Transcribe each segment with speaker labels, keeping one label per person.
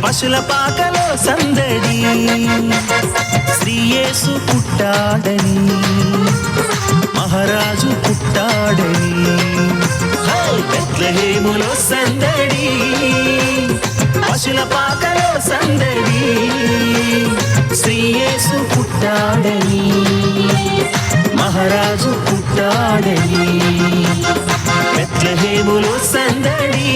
Speaker 1: పశుల పాకలో సందడి శ్రీ యేసు పుట్టాడని మహారాజు పుట్టాడని బెత్లెహేములో సందడి పశుల పాకలో సందడి శ్రీ యేసు పుట్టాడని మహారాజు పుట్టాడని బెత్లెహేములో సందడి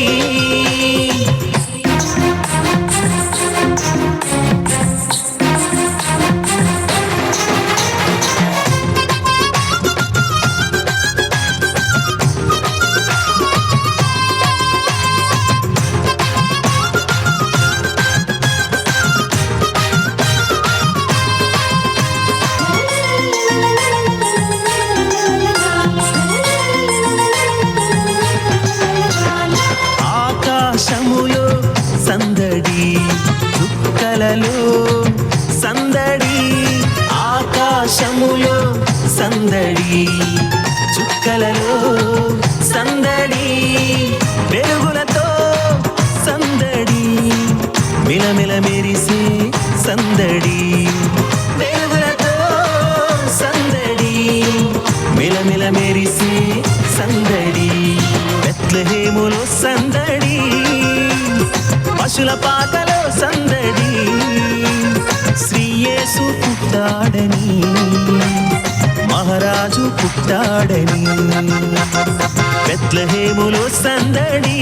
Speaker 1: ఆకాశములో సందడి చుక్కలలో సందడి ఆకాశములో సందడి చుక్కలలో సందడి వెలుగులతో సందడి మిలమిల మెరిసే సందడి వెలుగులతో సందడి మిలమిల మెరిసే సందడి బెత్లెహేములో సందడి పశుల పాకలో సందడి శ్రీ యేసు పుట్టాడని మహారాజు పుట్టాడని బెత్లెహేములో సందడి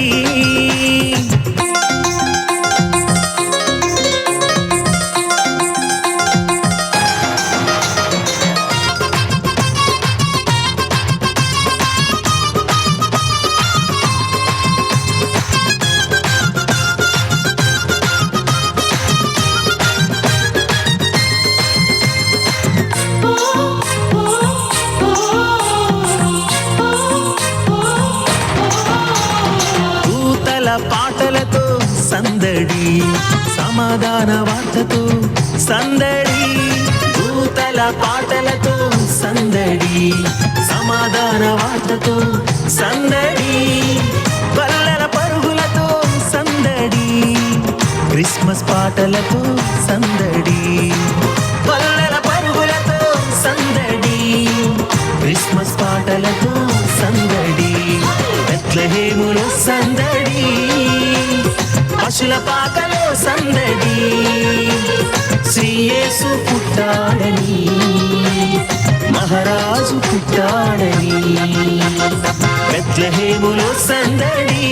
Speaker 1: పాటలతో సందడి సమాధాన వార్తతో సందడి దూతల పాటలతో సందడి సమాధాన వార్తతో సందడి బల్లల పరుగులతో సందడి క్రిస్మస్ పాటలతో సందడి బల్లల పరుగులతో సందడి క్రిస్మస్ పాటలతో సందడి బెత్లెహేములో సందడి పశుల పాకలో సందడి శ్రీ యేసు పుట్టాడని మహారాజు పుట్టాడని బెత్లెహేములో సందడి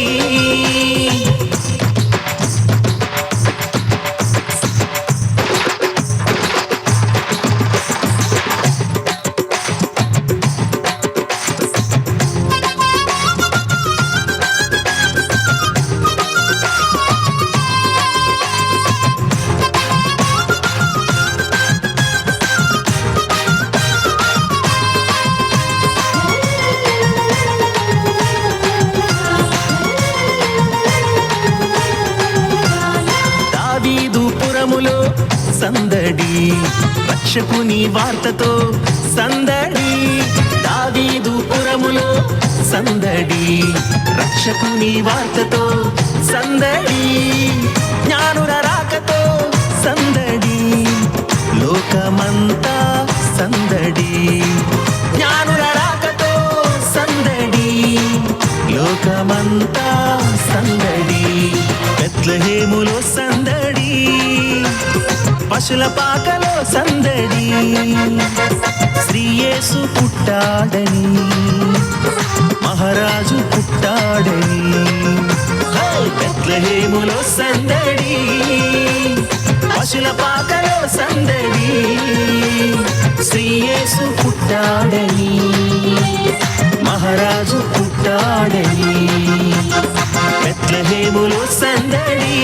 Speaker 1: దావీదుపురములో సందడి రక్షకుని వార్తతో సందడి దావీదుపురములో సందడి రక్షకుని వార్తతో సందడి జ్ఞానుల రాకతో సందడి లోకమంతా సందడి జ్ఞానుల రాకతో సందడి లోకమంతా సందడి బెత్లెహేములో సందడి పశుల పాకలో సందడి శ్రీ యేసు పుట్టాడని మహారాజు పుట్టాడని బెత్లెహేములో సందడి పశుల పాకలో సందడి శ్రీ యేసు పుట్టాడని మహారాజు పుట్టాడని బెత్లెహేములో సందడి